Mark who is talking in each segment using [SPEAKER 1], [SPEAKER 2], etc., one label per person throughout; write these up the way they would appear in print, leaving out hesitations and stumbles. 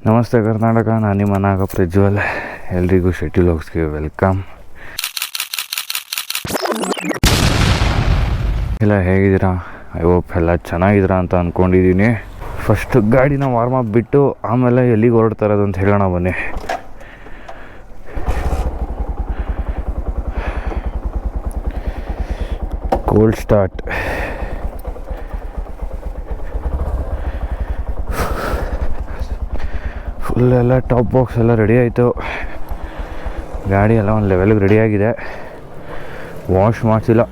[SPEAKER 1] ನಮಸ್ತೆ ಕರ್ನಾಟಕ, ನಾನು ನಿಮ್ಮ ನಾಗ ಪ್ರಜ್ವಲ್. ಎಲ್ರಿಗೂ ಶೆಟ್ಟಿ ವ್ಲಾಗ್ಸ್ಗೆ ವೆಲ್ಕಮ್. ಎಲ್ಲ ಹೇಗಿದ್ದೀರಾ? ಐ ಹೋಪ್ ಎಲ್ಲ ಚೆನ್ನಾಗಿದ್ದೀರಾ ಅಂತ ಅಂದ್ಕೊಂಡಿದ್ದೀನಿ. ಫಸ್ಟ್ ಗಾಡಿನ ವಾರ್ಮ್ ಅಪ್ ಬಿಟ್ಟು ಆಮೇಲೆ ಎಲ್ಲಿಗೆ ಹೊರಡ್ತಾ ಇರೋದು ಅಂತ ಹೇಳೋಣ ಬನ್ನಿ. Cold start. ಫುಲ್ ಎಲ್ಲ ಟಾಪ್ ಬಾಕ್ಸ್ ಎಲ್ಲ ರೆಡಿ ಆಯಿತು. ಗಾಡಿ ಎಲ್ಲ ಒಂದು ಲೆವೆಲ್ಗೆ ರೆಡಿಯಾಗಿದೆ. ವಾಶ್ ಮಾಡಿಸಿಲ್ಲ,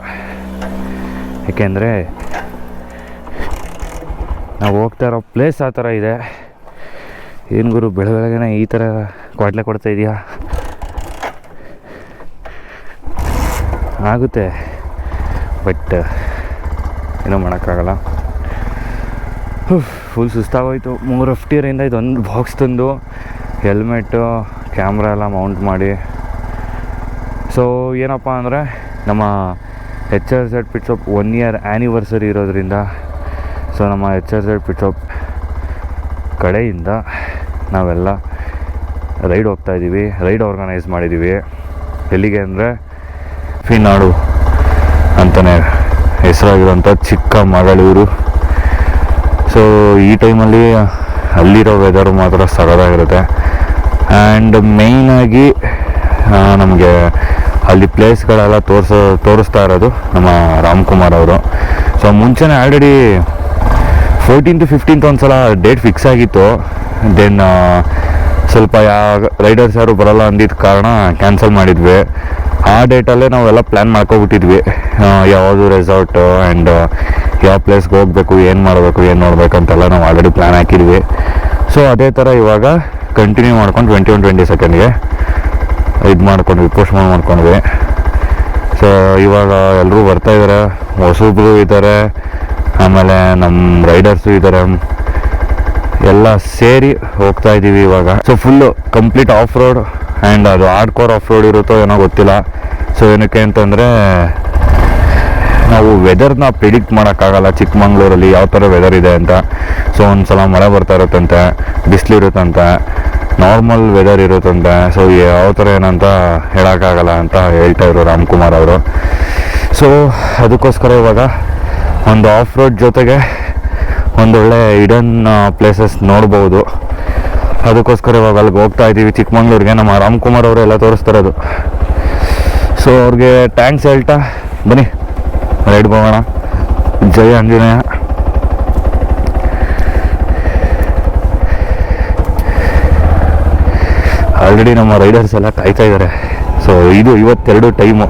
[SPEAKER 1] ಏಕೆಂದರೆ ನಾವು ಹೋಗ್ತಾ ಇರೋ ಪ್ಲೇಸ್ ಆ ಥರ ಇದೆ. ಏನು ಗುರು ಬೆಳಗ್ಗೆನೇ ಈ ಥರ ಕ್ವಾಟ್ಲೆ ಕೊಡ್ತಾಯಿದೆಯಾ? ಆಗುತ್ತೆ, ಬಟ್ ಏನೂ ಮಾಡೋಕ್ಕಾಗಲ್ಲ. ಫುಲ್ ಸುಸ್ತಾಗೋಯ್ತು. 3 FTರಿಂದ ಇದೊಂದು ಬಾಕ್ಸ್ ತಂದು ಹೆಲ್ಮೆಟ್ಟು ಕ್ಯಾಮ್ರಾ ಎಲ್ಲ ಮೌಂಟ್ ಮಾಡಿ. ಸೊ ಏನಪ್ಪ ಅಂದರೆ ನಮ್ಮ HRZ pit shop 1 year anniversary ಇರೋದ್ರಿಂದ, ಸೊ ನಮ್ಮ HRZ ಪಿಟ್ ಶಾಪ್ ಕಡೆಯಿಂದ ನಾವೆಲ್ಲ ರೈಡ್ ಹೋಗ್ತಾಯಿದ್ದೀವಿ. ರೈಡ್ ಆರ್ಗನೈಸ್ ಮಾಡಿದ್ದೀವಿ. ಎಲ್ಲಿಗೆ ಅಂದರೆ ಫಿನಾಡು ಅಂತಲೇ ಹೆಸರಾಗಿರೋಂಥ ಚಿಕ್ಕಮಗಳೂರು. ಸೊ ಈ ಟೈಮಲ್ಲಿ ಅಲ್ಲಿರೋ ವೆದರು ಮಾತ್ರ ಸಗದಾಗಿರುತ್ತೆ. ಆ್ಯಂಡ್ ಮೇಯ್ನಾಗಿ ನಮಗೆ ಅಲ್ಲಿ ಪ್ಲೇಸ್ಗಳೆಲ್ಲ ತೋರಿಸ್ತಾ ಇರೋದು ನಮ್ಮ ರಾಮ್ಕುಮಾರ್ ಅವರು. ಸೊ ಮುಂಚೆನೇ ಆಲ್ರೆಡಿ 14th to 15th ಒಂದು ಸಲ ಡೇಟ್ ಫಿಕ್ಸ್ ಆಗಿತ್ತು. ದೆನ್ ಸ್ವಲ್ಪ ರೈಡರ್ಸ್ ಯಾರು ಬರೋಲ್ಲ ಅಂದಿದ್ದ ಕಾರಣ ಕ್ಯಾನ್ಸಲ್ ಮಾಡಿದ್ವಿ. ಆ ಡೇಟಲ್ಲೇ ನಾವೆಲ್ಲ ಪ್ಲ್ಯಾನ್ ಮಾಡ್ಕೊಬಿಟ್ಟಿದ್ವಿ, ಯಾವುದು ರೆಸಾರ್ಟು ಆ್ಯಂಡ್ ಯಾವ ಪ್ಲೇಸ್ಗೆ ಹೋಗಬೇಕು, ಏನು ಮಾಡಬೇಕು, ಏನು ನೋಡಬೇಕಂತೆಲ್ಲ ನಾವು ಆಲ್ರೆಡಿ ಪ್ಲ್ಯಾನ್ ಹಾಕಿದ್ವಿ. ಸೊ ಅದೇ ಥರ ಇವಾಗ ಕಂಟಿನ್ಯೂ ಮಾಡ್ಕೊಂಡು 21-22ಗೆ ಇದು ಮಾಡ್ಕೊಂಡ್ವಿ, ಪೋಸ್ಟ್ಪೋನ್ ಮಾಡ್ಕೊಂಡ್ವಿ. ಸೊ ಇವಾಗ ಎಲ್ಲರೂ ಬರ್ತಾಯಿದ್ದಾರೆ, ಹೊಸಬ್ರು ಇದ್ದಾರೆ, ಆಮೇಲೆ ನಮ್ಮ ರೈಡರ್ಸು ಇದ್ದಾರೆ, ಎಲ್ಲ ಸೇರಿ ಹೋಗ್ತಾಯಿದ್ದೀವಿ ಇವಾಗ. So full complete of road. And ಅದು ಹಾರ್ಡ್ಕೋರ್ ಆಫ್ ರೋಡ್ ಇರುತ್ತೋ ಏನೋ ಗೊತ್ತಿಲ್ಲ. ಸೊ ಏನಕ್ಕೆ ಅಂತಂದರೆ ನಾವು ವೆದರ್ನ ಪ್ರಿಡಿಕ್ಟ್ ಮಾಡೋಕ್ಕಾಗಲ್ಲ ಚಿಕ್ಕಮಂಗ್ಳೂರಲ್ಲಿ ಯಾವ ಥರ ವೆದರ್ ಇದೆ ಅಂತ. ಸೊ ಒಂದು ಸಲ ಮಳೆ ಬರ್ತಾ ಇರುತ್ತಂತೆ, ಬಿಸಿಲಿರುತ್ತಂತೆ, ನಾರ್ಮಲ್ ವೆದರ್ ಇರುತ್ತಂತೆ. ಸೊ ಯಾವ ಥರ ಏನಂತ ಹೇಳೋಕ್ಕಾಗಲ್ಲ ಅಂತ ಹೇಳ್ತಾಯಿದ್ರು ರಾಮ್ಕುಮಾರ್ ಅವರು. ಸೊ ಅದಕ್ಕೋಸ್ಕರ ಇವಾಗ ಒಂದು ಆಫ್ ರೋಡ್ ಜೊತೆಗೆ ಒಂದೊಳ್ಳೆ ಹಿಡನ್ ಪ್ಲೇಸಸ್ ನೋಡ್ಬೋದು. ಅದಕ್ಕೋಸ್ಕರ ಇವಾಗ ಅಲ್ಲಿಗೆ ಹೋಗ್ತಾ ಇದ್ದೀವಿ, ಚಿಕ್ಕಮಂಗ್ಳೂರಿಗೆ. ನಮ್ಮ ರಾಮ್ಕುಮಾರ್ ಅವರು ಎಲ್ಲ ತೋರಿಸ್ತಾರದು. ಸೊ ಅವ್ರಿಗೆ ಥ್ಯಾಂಕ್ಸ್ ಹೇಳ್ತಾ ಬನ್ನಿ ರೈಡ್ ಹೋಗೋಣ. ಜೈ ಆಂಜನೇಯ. ಆಲ್ರೆಡಿ ನಮ್ಮ ರೈಡರ್ಸ್ ಎಲ್ಲ ಕಾಯ್ತಾ ಇದ್ದಾರೆ. ಸೊ ಇದು 52 ಟೈಮು.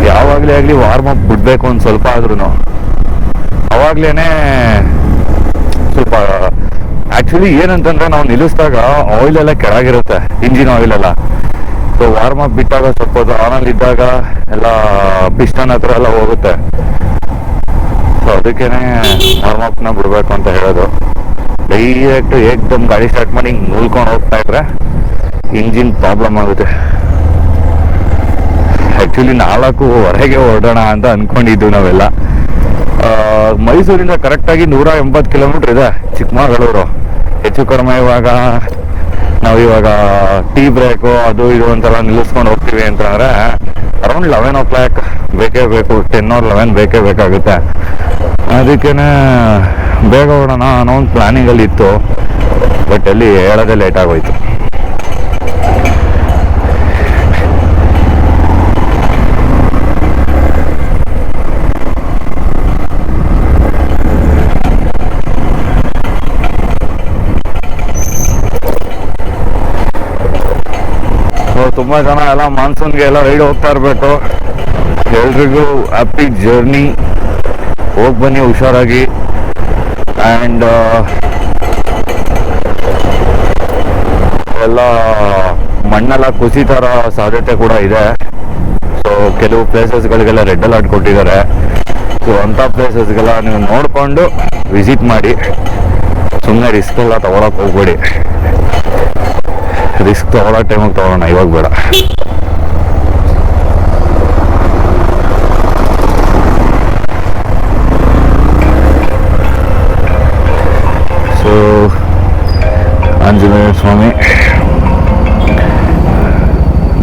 [SPEAKER 1] ಯಾವಾಗಲೇ ಆಗಲಿ ವಾರ್ಮ್ ಅಪ್ ಬಿಡಬೇಕು ಒಂದು ಸ್ವಲ್ಪ ಆದ್ರೂ. ಅವಾಗಲೇ ಸ್ವಲ್ಪ ಆ್ಯಕ್ಚುಲಿ ಏನಂತಂದರೆ ನಾವು ನಿಲ್ಲಿಸಿದಾಗ ಆಯಿಲೆಲ್ಲ ಕೆಳಗಿರುತ್ತೆ, ಇಂಜಿನ್ ಆಯಿಲೆಲ್ಲ. ಸೊ ವಾರ್ಮ್ ಅಪ್ ಬಿಟ್ಟಾಗ ಸ್ವಲ್ಪ ಆನಲ್ಲಿ ಇದ್ದಾಗ ಎಲ್ಲ ಪಿಸ್ಟನ್ ಹತ್ರ ಎಲ್ಲ ಹೋಗುತ್ತೆ. ಸೊ ಅದಕ್ಕೇ ವಾರ್ಮ್ ಅಪ್ನ ಬಿಡಬೇಕು ಅಂತ ಹೇಳೋದು. ಡೈರೆಕ್ಟ್ ಏಕ್ದಮ್ ಗಾಡಿ ಸ್ಟಾರ್ಟ್ ಮಾಡಿ ಹಿಂಗೆ ನೂಲ್ಕೊಂಡು ಹೋಗ್ತಾ ಇದ್ರೆ ಇಂಜಿನ್ ಪ್ರಾಬ್ಲಮ್ ಆಗುತ್ತೆ. ಆ್ಯಕ್ಚುಲಿ 4 ಹೊರಡೋಣ ಅಂತ ಅಂದ್ಕೊಂಡಿದ್ದು ನಾವೆಲ್ಲ. ಮೈಸೂರಿಂದ ಕರೆಕ್ಟಾಗಿ 180 ಕಿಲೋಮೀಟ್ರ್ ಇದೆ ಚಿಕ್ಕಮಗಳೂರು. ಹೆಚ್ಚು ಕಡಿಮೆ ನಾವಿವಾಗ ಟೀ ಬ್ರೇಕು ಅದು ಇದು ಅಂತೆಲ್ಲ ನಿಲ್ಲಿಸ್ಕೊಂಡು ಹೋಗ್ತೀವಿ ಅಂತಂದರೆ ಅರೌಂಡ್ 11 o'clock ಬೇಕೇ ಬೇಕು, 10 or 11 ಬೇಕೇ ಬೇಕಾಗುತ್ತೆ. ಅದಕ್ಕೇ ಬೇಗ ಹೊರಡೋಣ ಅನ್ನೋ ಒಂದು ಪ್ಲ್ಯಾನಿಂಗಲ್ಲಿ ಇತ್ತು. ಬಟ್ ಎಲ್ಲಿ ಹೇಳೋದೇ ಲೇಟ್ ಆಗೋಯ್ತು. ತುಂಬ ಜನ ಎಲ್ಲ ಮಾನ್ಸೂನ್ಗೆ ಎಲ್ಲ ರೈಡ್ ಹೋಗ್ತಾ ಇರಬೇಕು. ಎಲ್ರಿಗೂ ಹ್ಯಾಪಿ ಜರ್ನಿ. ಹೋಗಿ ಬನ್ನಿ ಹುಷಾರಾಗಿ. ಆ್ಯಂಡ್ ಎಲ್ಲ ಮಣ್ಣೆಲ್ಲ ಕುಸಿತಾರ ಸಾಧ್ಯತೆ ಕೂಡ ಇದೆ. ಸೊ ಕೆಲವು ಪ್ಲೇಸಸ್ಗಳಿಗೆಲ್ಲ ರೆಡ್ ಅಲರ್ಟ್ ಕೊಟ್ಟಿದ್ದಾರೆ. ಸೊ ಅಂಥ ಪ್ಲೇಸಸ್ಗೆಲ್ಲ ನೀವು ನೋಡಿಕೊಂಡು ವಿಸಿಟ್ ಮಾಡಿ. ಸುಮ್ಮನೆ ರಿಸ್ಕ್ ಎಲ್ಲ ತೊಗೊಳಕ್ಕೆ ಹೋಗ್ಬೇಡಿ. ರಿಸ್ಕ್ ತೊಗೊಳ್ಳೋ ಟೈಮಿಗೆ ತೊಗೊಳ್ಳೋಣ, ಇವಾಗ ಬೇಡ. ಸೊ ಆಂಜನೇಯ ಸ್ವಾಮಿ,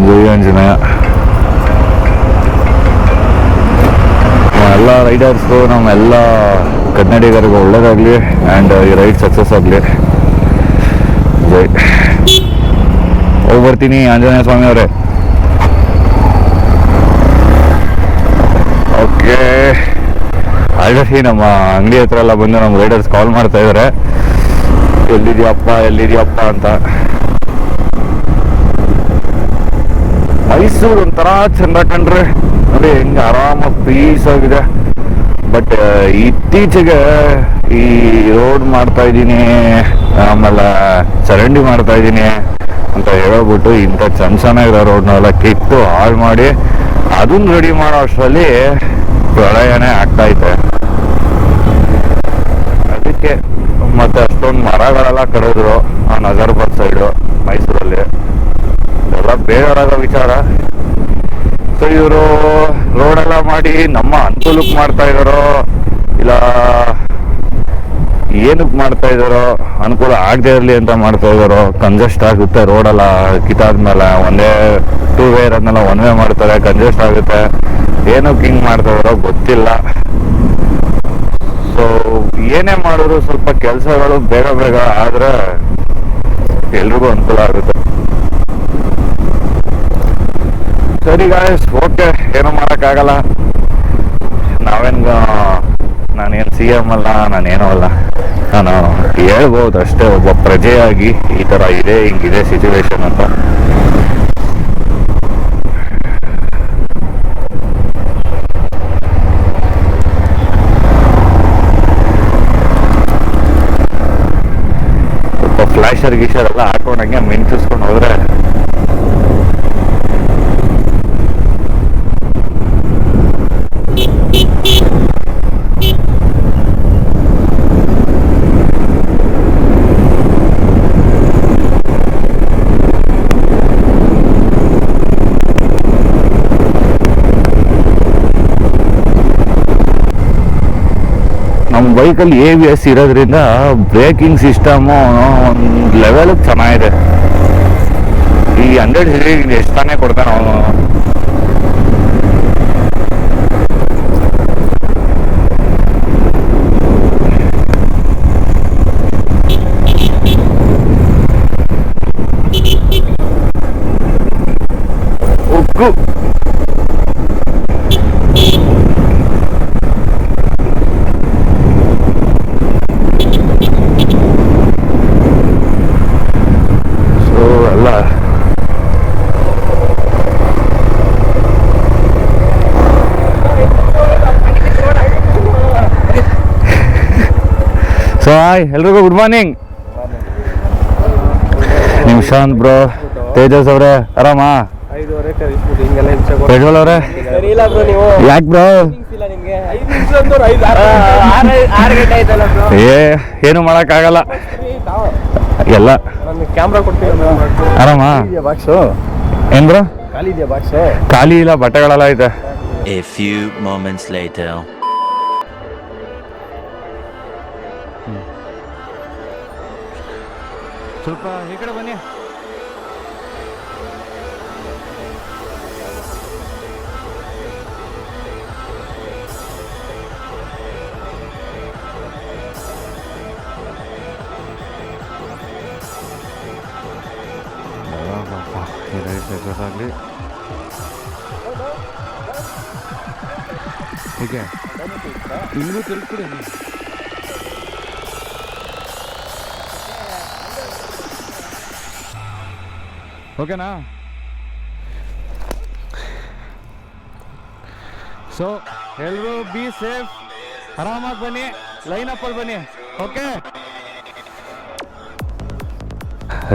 [SPEAKER 1] ಜೈ ಆಂಜನೇಯ. ಎಲ್ಲ ರೈಡರ್ಸ್ಗೂ, ನಮ್ಮೆಲ್ಲ ಕನ್ನಡಿಗರಿಗೂ ಒಳ್ಳೇದಾಗಲಿ ಆ್ಯಂಡ್ ಈ ರೈಡ್ ಸಕ್ಸಸ್ ಆಗಲಿ. ಜೈ. ಹೋಗಿ ಬರ್ತೀನಿ ಆಂಜನೇಯ ಸ್ವಾಮಿ ಅವರೇ. ಓಕೆ, ಆಲ್ರೆಡಿ ನಮ್ಮ ಅಂಗಡಿ ಹತ್ರ ಎಲ್ಲ ಬಂದು ನಮ್ಮ ರೈಡರ್ಸ್ ಕಾಲ್ ಮಾಡ್ತಾ ಇದ್ದಾರೆ, ಎಲ್ಲಿದೆಯಪ್ಪ ಅಂತ. ಮೈಸೂರು ಒಂಥರ ಚಂದ ಕಣ್ರಿ, ನೋಡಿ ಹೆಂಗೆ ಆರಾಮಾಗಿ ಪೀಸ್ ಆಗಿದೆ. ಬಟ್ ಇತ್ತೀಚೆಗೆ ಈ ರೋಡ್ ಮಾಡ್ತಾ ಇದ್ದೀನಿ, ಆಮೇಲೆ ಚರಂಡಿ ಮಾಡ್ತಾ ಇದ್ದೀನಿ ಅಂತ ಹೇಳ್ಬಿಟ್ಟು ಇಂಥ ಚೆನ್ನಾಗಿರೋ ರೋಡ್ನೆಲ್ಲ ಕಿತ್ತು ಹಾಳು ಮಾಡಿ ಅದನ್ನ ರೆಡಿ ಮಾಡೋ ಅಷ್ಟರಲ್ಲಿ ಪ್ರಳಯನೇ ಆಗ್ತೈತೆ. ಅದಕ್ಕೆ ಮತ್ತೆ ಅಷ್ಟೊಂದು ಮರಗಳೆಲ್ಲ ಕಡಿದ್ರು ಆ ನಜರ್ಬಾದ್ ಸೈಡು ಮೈಸೂರಲ್ಲಿ. ಎಲ್ಲ ಬೇರೆಯವರಾದ ವಿಚಾರ. ಸೊ ಇವರು ರೋಡೆಲ್ಲ ಮಾಡಿ ನಮ್ಮ ಅನುಕೂಲಕ್ಕೆ ಮಾಡ್ತಾ ಇದ್ದಾರೋ ಇಲ್ಲ ಏನಕ್ಕೆ ಮಾಡ್ತಾ ಇದ್ದಾರೋ, ಅನುಕೂಲ ಆಗದೆ ಇರಲಿ ಅಂತ ಮಾಡ್ತಾ ಇದ್ದಾರೋ. ಕಂಜೆಸ್ಟ್ ಆಗುತ್ತೆ ರೋಡೆಲ್ಲ ಕಿತ್ತಾದ್ಮೇಲೆ, ಒಂದೇ ಟೂ ವೇ ಇರೋದನ್ನೆಲ್ಲ ಒನ್ ವೇ ಮಾಡ್ತಾರೆ, ಕಂಜೆಸ್ಟ್ ಆಗುತ್ತೆ. ಏನಕ್ಕೆ ಹಿಂಗೆ ಮಾಡ್ತಾ ಇದ್ದಾರೋ ಗೊತ್ತಿಲ್ಲ. ಸೊ ಏನೇ ಮಾಡಿದ್ರು ಸ್ವಲ್ಪ ಕೆಲಸಗಳು ಬೇಗ ಆದರೆ ಎಲ್ರಿಗೂ ಅನುಕೂಲ ಆಗುತ್ತೆ. ಸರಿ ಗಾಯ್ಸ್, ಓಕೆ, ಏನೂ ಮಾಡೋಕ್ಕಾಗಲ್ಲ. ನಾನೇನು CM ಅಲ್ಲ, ನಾನೇನೂ ಅಲ್ಲ. ನಾನು ಹೇಳ್ಬೋದು ಅಷ್ಟೇ, ಒಬ್ಬ ಪ್ರಜೆಯಾಗಿ ಈ ಥರ ಇದೆ, ಹಿಂಗಿದೆ ಸಿಚುವೇಶನ್ ಅಂತ. ಸ್ವಲ್ಪ ಫ್ಲ್ಯಾಶರ್ ಗೀಶರ್ ಎಲ್ಲ ಹಾಕೊಂಡಂಗೆ ಮಿಂಚಿಸ್ಕೊಂಡು ಹೋದ್ರೆ ನಮ್ಮ ಬೈಕಲ್ಲಿ ABS ಇರೋದ್ರಿಂದ ಬ್ರೇಕಿಂಗ್ ಸಿಸ್ಟಮು ಒಂದು ಲೆವೆಲಿಗೆ ಚೆನ್ನಾಗಿದೆ. ಈ 100 cc ಎಷ್ಟು ತಾನೇ ಕೊಡ್ತಾನೆ ಅವನು. ಉಕ್ಕು ಸೊ ಹಾಯ್ ಎಲ್ರಿಗೂ good morning. Nishant bro, Tejas ಅವರೇ ಆರಾಮಾ? ಪೆಟ್ರೋಲ್ ಅವರೇ ಯಾಕೆ ಬ್ರೋ? ಏನು ಮಾಡೋಕ್ಕಾಗಲ್ಲ, ಎಲ್ಲ ಕ್ಯಾಮ್ರಾ ಕೊಡ್ತೀವಿ. ಆರಾಮಾ? ಏನ್ ಬ್ರೋ ಖಾಲಿ ಇಲ್ಲ, ಬಟ್ಟೆಗಳೆಲ್ಲ ಐತೆ.
[SPEAKER 2] A few moments later.
[SPEAKER 1] ಸ್ವಲ್ಪ ಈ ಕಡೆ ಬನ್ನಿ. ಈ ರೈಟ್ ಸಕ್ಸಸ್ ಆಗಲಿ. ಹೀಗೆ ಹಿಂಗೂ ತಿರುಗ್ಬಿಡಿ. ಓಕೆನಾ? ಸೊ ಎಲ್ಲರೂ ಬಿ ಸೇಫ್, ಆರಾಮಾಗಿ ಬನ್ನಿ, ಲೈನ್ ಅಪ್ಪಲ್ಲಿ ಬನ್ನಿ. Okay,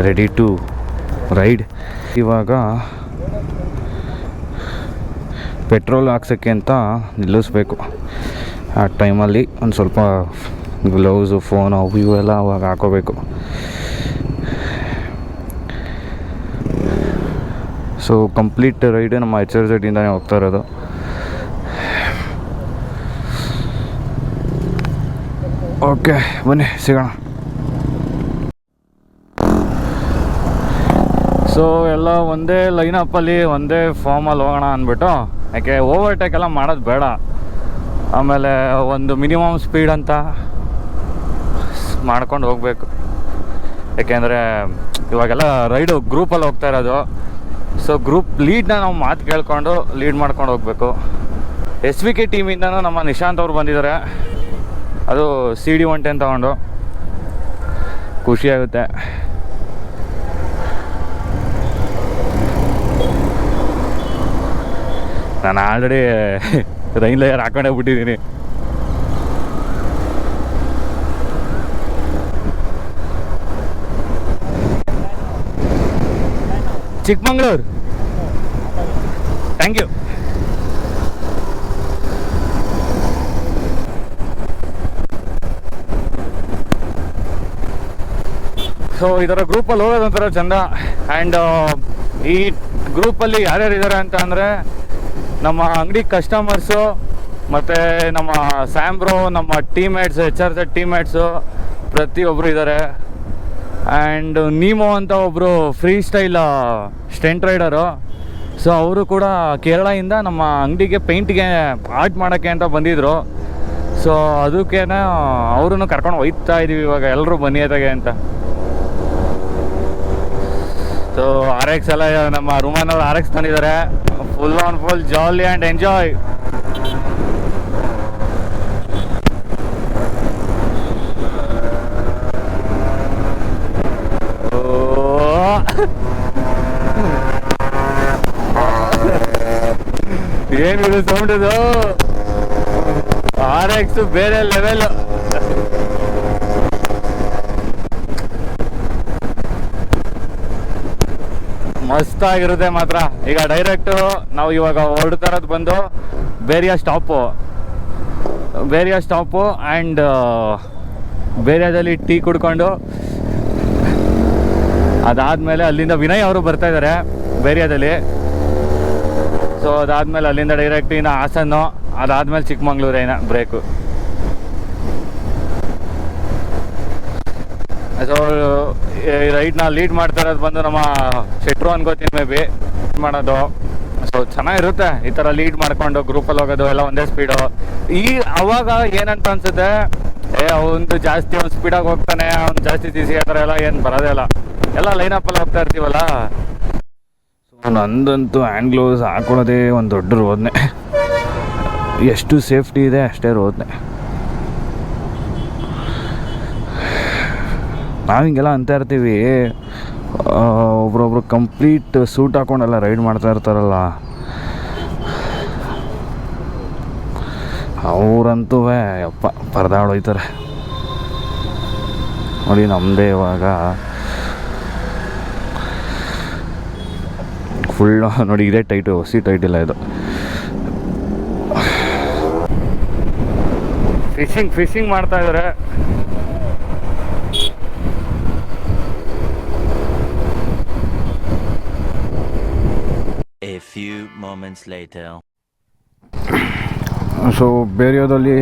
[SPEAKER 1] ready to ride. ಇವಾಗ ಪೆಟ್ರೋಲ್ ಹಾಕ್ಸೋಕ್ಕೆ ಅಂತ ನಿಲ್ಲಿಸ್ಬೇಕು. ಆ ಟೈಮಲ್ಲಿ ಒಂದು ಸ್ವಲ್ಪ ಗ್ಲೌಸು, ಫೋನು, ಅವು ಇವೆಲ್ಲ ಅವಾಗ ಹಾಕೋಬೇಕು. ಸೊ ಕಂಪ್ಲೀಟ್ ರೈಡ್ ನಮ್ಮ HRZ ಇಂದಾನೆ ಹೋಗ್ತಾ ಇರೋದು. ಓಕೆ ಬನ್ನಿ ಸಿಗೋಣ. ಸೊ ಎಲ್ಲ ಒಂದೇ ಲೈನಪ್ಪಲ್ಲಿ ಒಂದೇ ಫಾರ್ಮಲ್ಲಿ ಹೋಗೋಣ ಅಂದ್ಬಿಟ್ಟು, ಯಾಕೆ ಓವರ್ಟೇಕ್ ಎಲ್ಲ ಮಾಡೋದು ಬೇಡ. ಆಮೇಲೆ ಒಂದು ಮಿನಿಮಮ್ ಸ್ಪೀಡ್ ಅಂತ ಮಾಡ್ಕೊಂಡು ಹೋಗಬೇಕು. ಯಾಕೆಂದರೆ ಇವಾಗೆಲ್ಲ ರೈಡು ಗ್ರೂಪಲ್ಲಿ ಹೋಗ್ತಾ ಇರೋದು. ಸೊ ಗ್ರೂಪ್ ಲೀಡ್ನ ನಾವು ಮಾತು ಕೇಳ್ಕೊಂಡು ಲೀಡ್ ಮಾಡ್ಕೊಂಡು ಹೋಗಬೇಕು. SVK ಟೀಮಿಂದನೂ ನಮ್ಮ ನಿಶಾಂತ್ ಅವ್ರು ಬಂದಿದ್ದಾರೆ. ಅದು CD 110 ತೊಗೊಂಡು ಖುಷಿಯಾಗುತ್ತೆ. ನಾನು ಆಲ್ರೆಡಿ ರೈನ್ ಲೇಯರ್ ಹಾಕೊಂಡೇ ಬಿಟ್ಟಿದ್ದೀನಿ. Chikmagalur, thank you. ಸೊ ಇದರ ಗ್ರೂಪಲ್ಲಿ ಹೋಗೋದೊಂಥರ ಚೆಂದ. ಆ್ಯಂಡ್ ಈ ಗ್ರೂಪಲ್ಲಿ ಯಾರ್ಯಾರು ಇದ್ದಾರೆ ಅಂತ ಅಂದರೆ ನಮ್ಮ ಅಂಗಡಿ ಕಸ್ಟಮರ್ಸು, ಮತ್ತು ನಮ್ಮ ಸ್ಯಾಮ್ಬ್ರೋ, ನಮ್ಮ ಟೀಮ್ಮೇಟ್ಸ್, HRZ ಟೀಮ್ಮೇಟ್ಸು ಪ್ರತಿಯೊಬ್ಬರು ಇದ್ದಾರೆ. ಆ್ಯಂಡ್ ನೀಮೋ ಅಂತ ಒಬ್ಬರು free style stent rider. So ಅವರು ಕೂಡ ಕೇರಳದಿಂದ ನಮ್ಮ ಅಂಗಡಿಗೆ ಪೇಂಟಿಗೆ ಆರ್ಟ್ ಮಾಡೋಕ್ಕೆ ಅಂತ ಬಂದಿದ್ದರು. ಸೊ ಅದಕ್ಕೆ ಅವ್ರನ್ನೂ ಕರ್ಕೊಂಡು ಹೋಗ್ತಾ ಇದ್ದೀವಿ ಇವಾಗ, ಎಲ್ಲರೂ ಬನ್ನಿ ಅದಾಗೆ ಅಂತ. ಸೊ RX ಎಲ್ಲ ನಮ್ಮ ರೂಮನಲ್ಲಿ RX ತಂದಿದ್ದಾರೆ. Full on full jolly and enjoy. ಏನಿದೆ ಸೌಂಡ್ ಇದು, RX ಬೇರೆ ಲೆವೆಲ್. ಮಸ್ತಾಗಿರುತ್ತೆ ಮಾತ್ರ. ಈಗ ಡೈರೆಕ್ಟು ನಾವು ಇವಾಗ ಹೊರಡ್ತಾ ಇರೋದು ಬಂದು ಬೇರಿಯಾ ಸ್ಟಾಪು ಆ್ಯಂಡ್ ಬೇರಿಯಾದಲ್ಲಿ ಟೀ ಕುಡ್ಕೊಂಡು ಅದಾದಮೇಲೆ ಅಲ್ಲಿಂದ ವಿನಯ್ ಅವರು ಬರ್ತಾ ಇದ್ದಾರೆ ಬೇರಿಯಾದಲ್ಲಿ. ಸೊ ಅದಾದಮೇಲೆ ಅಲ್ಲಿಂದ ಡೈರೆಕ್ಟ್ ಇನ್ನು ಹಾಸನ್ನು, ಅದಾದಮೇಲೆ ಚಿಕ್ಕಮಂಗ್ಳೂರು ಏನೋ ಬ್ರೇಕು. ಸೊ ರೈಡ್ನ ಲೀಡ್ ಮಾಡ್ತಾ ಇರೋದು ಬಂದು ನಮ್ಮ ಶೆಟ್ರು ಅನ್ಕೋತೀನಿ, ಮೇ ಬಿ ಮಾಡೋದು. ಸೊ ಚೆನ್ನಾಗಿರುತ್ತೆ ಈ ಥರ ಲೀಡ್ ಮಾಡ್ಕೊಂಡು ಗ್ರೂಪಲ್ಲಿ ಹೋಗೋದು, ಎಲ್ಲ ಒಂದೇ ಸ್ಪೀಡು. ಅವಾಗ ಏನಂತ ಅನ್ಸುತ್ತೆ, ಅವನು ಜಾಸ್ತಿ ಅವ್ನು ಸ್ಪೀಡಾಗಿ ಹೋಗ್ತಾನೆ, ಅವ್ನು ಜಾಸ್ತಿ ದಿಸಿ ಆ ಥರ ಎಲ್ಲ ಏನು ಬರೋದೇ ಇಲ್ಲ, ಎಲ್ಲ ಲೈನಪ್ಪಲ್ಲಿ ಹೋಗ್ತಾ ಇರ್ತೀವಲ್ಲ. ಸೊ ನಂದಂತೂ ಹ್ಯಾಂಡ್ ಗ್ಲೌಸ್ ಹಾಕೊಳ್ಳೋದೇ ಒಂದು ದೊಡ್ಡ ರೋದನೆ. ಎಷ್ಟು ಸೇಫ್ಟಿ ಇದೆ ಅಷ್ಟೇ ರೋದನೆ. ನಾವು ಹಿಂಗೆಲ್ಲ ಅಂತ ಇರ್ತೀವಿ, ಒಬ್ರೊಬ್ರು ಕಂಪ್ಲೀಟ್ ಸೂಟ್ ಹಾಕೊಂಡೆಲ್ಲ ರೈಡ್ ಮಾಡ್ತಾ ಇರ್ತಾರಲ್ಲ, ಅವರಂತೂ ಯಪ್ಪ ಪರದಾಡೋಯ್ತಾರೆ ನೋಡಿ. ನಮ್ಮದೇ ಇವಾಗ ಫುಲ್ ನೋಡಿ, ಇದೇ ಟೈಟು, ಹೊಸಿ ಟೈಟ್ ಇಲ್ಲ ಇದು. ಫಿಶಿಂಗ್ ಮಾಡ್ತಾ ಇದ್ದಾರೆ.
[SPEAKER 2] A few moments later.
[SPEAKER 1] So ಬೇರಿಯೋದಲ್ಲಿ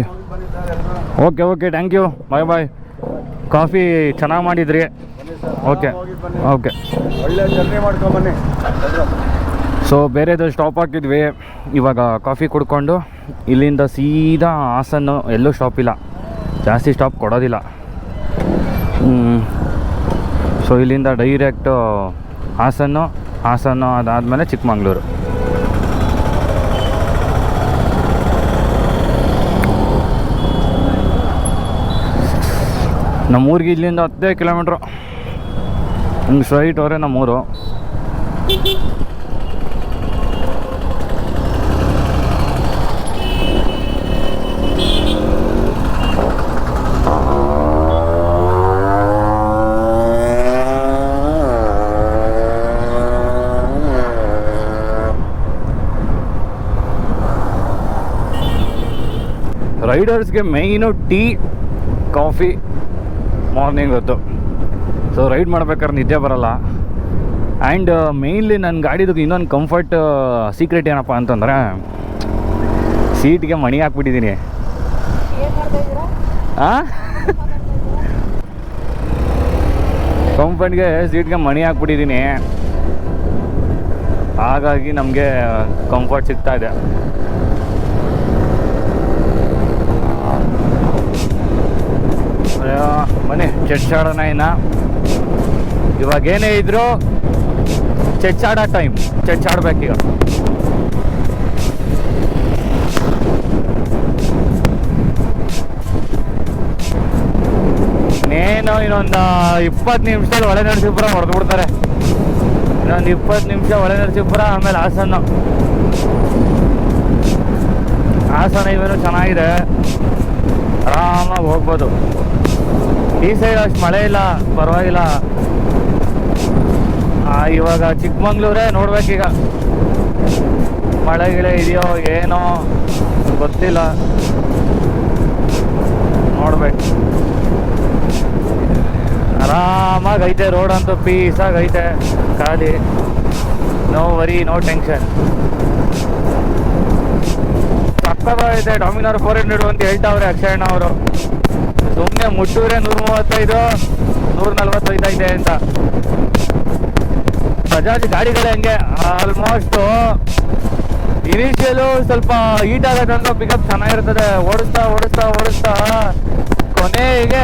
[SPEAKER 1] okay thank you, bye. Coffee ಚೆನ್ನಾಗಿ ಮಾಡಿದ್ರಿ. ಓಕೆ
[SPEAKER 3] ಒಳ್ಳೆ ಜರ್ನಿ ಮಾಡ್ಕೊಂಬನ್ನಿ.
[SPEAKER 1] ಸೊ ಬೇರೆದು ಸ್ಟಾಪ್ ಹಾಕಿದ್ವಿ. ಇವಾಗ ಕಾಫಿ ಕುಡ್ಕೊಂಡು ಇಲ್ಲಿಂದ ಸೀದಾ ಹಾಸನ್ನು, ಎಲ್ಲೂ ಸ್ಟಾಪ್ ಇಲ್ಲ, ಜಾಸ್ತಿ ಸ್ಟಾಪ್ ಕೊಡೋದಿಲ್ಲ. ಸೊ ಇಲ್ಲಿಂದ ಡೈರೆಕ್ಟು ಹಾಸನ್ನು ಅದಾದಮೇಲೆ ಚಿಕ್ಕಮಂಗ್ಳೂರು. ನಮ್ಮೂರಿಗೆ ಇಲ್ಲಿಂದ 10 ಕಿಲೋಮೀಟ್ರು, ಹಿಂಗೆ ಸ್ಟ್ರೈಟ್ ಅವರೇ ನಮ್ಮೂರು. ರೈಡರ್ಸ್ಗೆ ಮೇಯ್ನು ಟೀ, ಕಾಫಿ ಮಾರ್ನಿಂಗ್ ಹೊತ್ತು. ಸೊ ರೈಡ್ ಮಾಡ್ಬೇಕಾದ್ರೆ ನಿದ್ದೆ ಬರಲ್ಲ. ಆ್ಯಂಡ್ ಮೇಯ್ನ್ಲಿ ನನ್ನ ಗಾಡಿದು ಇನ್ನೊಂದು ಕಂಫರ್ಟ್ ಸೀಕ್ರೆಟ್ ಏನಪ್ಪ ಅಂತಂದರೆ ಸೀಟ್ಗೆ ಮಣಿ ಹಾಕ್ಬಿಟ್ಟಿದ್ದೀನಿ. ಹಾಂ, ಕಂಫರ್ಟ್ಗೆ ಸೀಟ್ಗೆ ಮಣಿ ಹಾಕ್ಬಿಟ್ಟಿದ್ದೀನಿ. ಹಾಗಾಗಿ ನಮಗೆ ಕಂಫರ್ಟ್ ಸಿಗ್ತಾ ಇದೆ. ಬನ್ನಿ ಚೆಚ್ಚಾಡೋಣ. ಇನ್ನು ಇವಾಗೇನೇ ಇದ್ರು ಚೆಚ್ಚಾಡೋ ಟೈಮ್, ಚೆಚ್ಚಾಡ್ಬೇಕೀಗ. ಇನ್ನೊಂದು 20 ನಿಮಿಷದಲ್ಲಿ ಒಳೆ ನರಸೀಪುರ ಹೊಡೆದು ಬಿಡ್ತಾರೆ. ಇನ್ನೊಂದು 20 ನಿಮಿಷ ಒಳೆ ನರಸೀಪುರ, ಆಮೇಲೆ ಹಾಸನ ಇವೇನು ಚೆನ್ನಾಗಿದೆ, ಆರಾಮಾಗಿ ಹೋಗ್ಬೋದು. ಈ ಸೈಡ್ ಅಷ್ಟು ಮಳೆ ಇಲ್ಲ, ಪರವಾಗಿಲ್ಲ. ಇವಾಗ ಚಿಕ್ಕಮಂಗ್ಳೂರೇ ನೋಡ್ಬೇಕೀಗ, ಮಳೆ ಗಿಳೆ ಇದೆಯೋ ಏನೋ ಗೊತ್ತಿಲ್ಲ, ನೋಡ್ಬೇಕು. ಆರಾಮಾಗಿ ಐತೆ ರೋಡ್ ಅಂತೂ, ಪೀಸಾಗಿ ಐತೆ, ಖಾಲಿ, ನೋ ವರಿ, ನೋ ಟೆನ್ಷನ್. ಸಕ್ಕತ್ತಾಗೈತೆ. ಡಾಮಿನಾರ್ 400 ಅಂತ ಹೇಳ್ತಾವ್ರೆ ಅಕ್ಷಯಣ್ಣ ಅವರು. ಸುಮ್ಮನೆ ಮುಟ್ಟೂರೆ 135, 145 ಐತೆ ಅಂತ. ಬಜಾಜ್ ಗಾಡಿಗಳೇ ಹಂಗೆ, ಆಲ್ಮೋಸ್ಟು ಇನಿಷಿಯಲು ಸ್ವಲ್ಪ ಹೀಟ್ ಆಗೋ ತನಕ ಪಿಕಪ್ ಚೆನ್ನಾಗಿರ್ತದೆ. ಓಡಿಸ್ತಾ ಓಡಿಸ್ತಾ ಓಡಿಸ್ತಾ ಕೊನೆಗೆ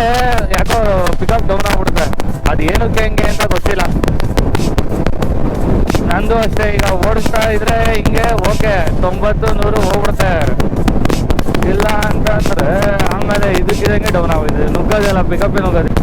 [SPEAKER 1] ಯಾಕೋ ಪಿಕಪ್ ಡೌನ್ ಆಗ್ಬಿಡುತ್ತೆ. ಅದು ಏನಕ್ಕೆ ಹೆಂಗೆ ಅಂತ ಗೊತ್ತಿಲ್ಲ. ನಂದು ಅಷ್ಟೇ, ಈಗ ಓಡಿಸ್ತಾ ಇದ್ರೆ ಹಿಂಗೆ ಓಕೆ 90-100 ಹೋಗ್ಬಿಡುತ್ತೆ. ಇಲ್ಲ ಅಂತಂದ್ರೆ ಆಮೇಲೆ ಇದಕ್ಕಿದಂಗೆ ಡೌನ್ ಆಗೋದು, ನುಗ್ಗೋದಿಲ್ಲ, ಪಿಕಪ್ಪೇ ನುಗ್ಗೋದು.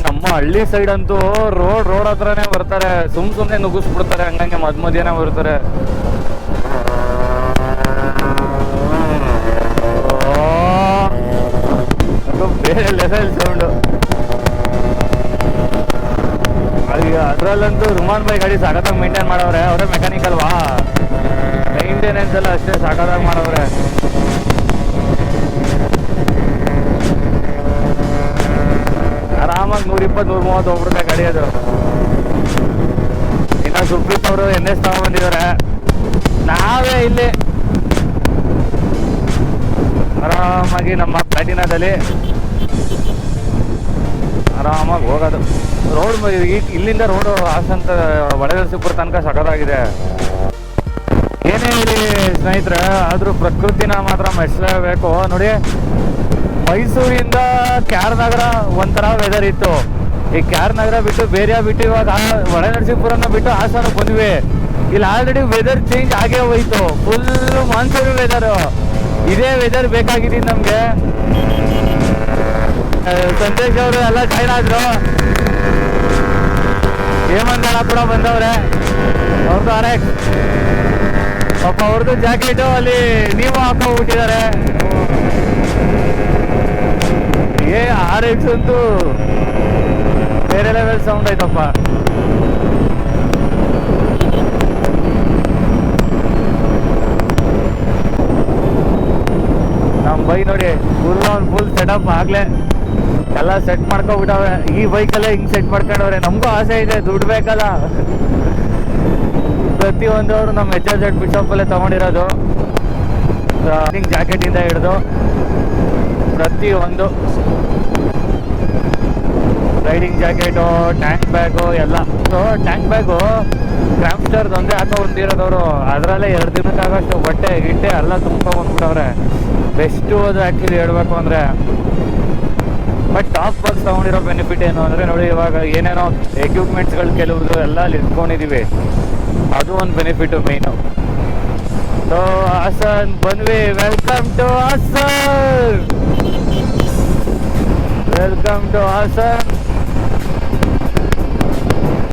[SPEAKER 1] ನಮ್ಮ ಹಳ್ಳಿ ಸೈಡ್ ಅಂತೂ ರೋಡ್ ಹತ್ರನೇ ಬರ್ತಾರೆ, ಸುಮ್ಮನೆ ನುಗ್ಗಿಸ್ಬಿಡ್ತಾರೆ, ಹಂಗಂಗೆ ಮಧ್ಯನೇ ಬರ್ತಾರೆ. ಬೇರೆ ಲೆವೆಲ್ ಸೌಂಡು. ಈಗ ಅದರಲ್ಲಂತೂ ರುಮಾನ್ ಬೈ ಗಾಡಿ ಸಾಕತ್ತಾಗಿ ಮೇಂಟೈನ್ ಮಾಡವ್ರೆ, ಅವರೇ ಮೆಕ್ಯಾನಿಕ್ ಅಲ್ವಾ, ಮೇಂಟೆನೆನ್ಸ್ ಎಲ್ಲ ಅಷ್ಟೇ ಸಾಕತ್ತಾಗಿ ಮಾಡವ್ರೆ. ಆರಾಮಾಗಿ 120-130 ಹೋಗ್ಬಿಡುತ್ತೆ ಗಾಡಿ ಅದು. ಇನ್ನು ಸುಪ್ರೀತ್ ಅವರು NS ತಗೊಂಡ್ಬಂದಿದ್ದಾರೆ, ನಾವೇ ಇಲ್ಲಿ ಆರಾಮಾಗಿ ನಮ್ಮ ಪ್ಲಾಟಿನಾದಲ್ಲಿ ಆರಾಮಾಗಿ ಹೋಗೋದು. ರೋಡ್ ಇಲ್ಲಿಂದ ರೋಡು ಹಾಸನ ಒಳನರಸೀಪುರ ತನಕ ಸಖತ್ತಾಗಿದೆ. ಏನೇ ಇಲ್ಲಿ ಸ್ನೇಹಿತರೆ, ಆದರೂ ಪ್ರಕೃತಿನ ಮಾತ್ರ ಮೆಚ್ಚಲೇಬೇಕು. ನೋಡಿ, ಮೈಸೂರಿಂದ KR ನಗರ ಒಂಥರ ವೆದರ್ ಇತ್ತು. ಈ KR ನಗರ ಬಿಟ್ಟು ಬೇರೆ ಬಿಟ್ಟು ಇವಾಗ ಒಳನರಸೀಪುರನ ಬಿಟ್ಟು ಹಾಸನ ಬಂದ್ವಿ. ಇಲ್ಲಿ ಆಲ್ರೆಡಿ ವೆದರ್ ಚೇಂಜ್ ಆಗೇ ಹೋಯ್ತು, ಫುಲ್ ಮಾನ್ಸೂನ್ ವೆದರು. ಇದೇ ವೆದರ್ ಬೇಕಾಗಿದ್ದೀನಿ ನಮಗೆ. ಸಂದೇಶ್ ಅವರು ಎಲ್ಲ ಜಾಯ್ನ್ ಆದ್ರು, ಹೇಮಂತಣ್ಣ ಕೂಡ ಬಂದವ್ರೆ, ಅವ್ರದ್ದು RX ಪಾಪ, ಅವ್ರದ್ದು ಜಾಕೆಟು ಅಲ್ಲಿ ನೀವು ಹಾಕೋಗ್ಬಿಟ್ಟಿದ್ದಾರೆ. RX ಅಂತೂ ಬೇರೆ ಲೆವೆಲ್ ಸೌಂಡ್ ಐತಪ್ಪ. ನಮ್ಮ ಬೈ ನೋಡಿ ಫುಲ್ ಸೆಟಪ್ ಆಗ್ಲೇ ಎಲ್ಲ ಸೆಟ್ ಮಾಡ್ಕೊಬಿಟ್ಟವೆ. ಈ ಬೈಕಲ್ಲೇ ಹಿಂಗೆ ಸೆಟ್ ಮಾಡ್ಕೊಂಡವ್ರೆ. ನಮಗೂ ಆಸೆ ಇದೆ, ದುಡ್ಡು ಬೇಕಲ್ಲ. ಪ್ರತಿಯೊಂದು ಅವರು ನಮ್ಮ HRZ ಬಿಷಾಪಲ್ಲೇ ತೊಗೊಂಡಿರೋದು, ರನ್ನಿಂಗ್ ಜಾಕೆಟಿಂದ ಹಿಡಿದು ಪ್ರತಿಯೊಂದು, ರೈಡಿಂಗ್ ಜಾಕೆಟು, ಟ್ಯಾಂಕ್ ಬ್ಯಾಗು ಎಲ್ಲ. ಸೊ ಟ್ಯಾಂಕ್ ಬ್ಯಾಗು ಕ್ರಾಫ್ಟರ್ದು ಒಂದೇ ಹಾಕೋ ಬಂದಿರೋದವರು, ಅದರಲ್ಲೇ 2 ದಿನಕ್ಕಾಗಷ್ಟು ಬಟ್ಟೆ ಗಿಟ್ಟೆ ಎಲ್ಲ ತುಂಬ್ಕೊಂಡ್ಬಂದ್ಬಿಟ್ಟವ್ರೆ. ಬೆಸ್ಟು ಅದು ಆ್ಯಕ್ಚುಲಿ ಹೇಳ್ಬೇಕು ಅಂದರೆ. ಬಟ್ ಟಾಪ್ ಬಾಕ್ಸ್ ತೊಗೊಂಡಿರೋ ಬೆನಿಫಿಟ್ ಏನು ಅಂದರೆ, ನೋಡಿ ಇವಾಗ ಏನೇನೋ ಎಕ್ವಿಪ್ಮೆಂಟ್ಸ್ಗಳು ಕೆಲವುದು ಎಲ್ಲ ಅಲ್ಲಿ ಇಟ್ಕೊಂಡಿದ್ದೀವಿ, ಅದು ಒಂದು ಬೆನಿಫಿಟು ಮೇಯ್ನು. ಸೊ ಹಾಸನ್ ಬಂದ್ವಿ. Welcome to Hassan, welcome to Haasan.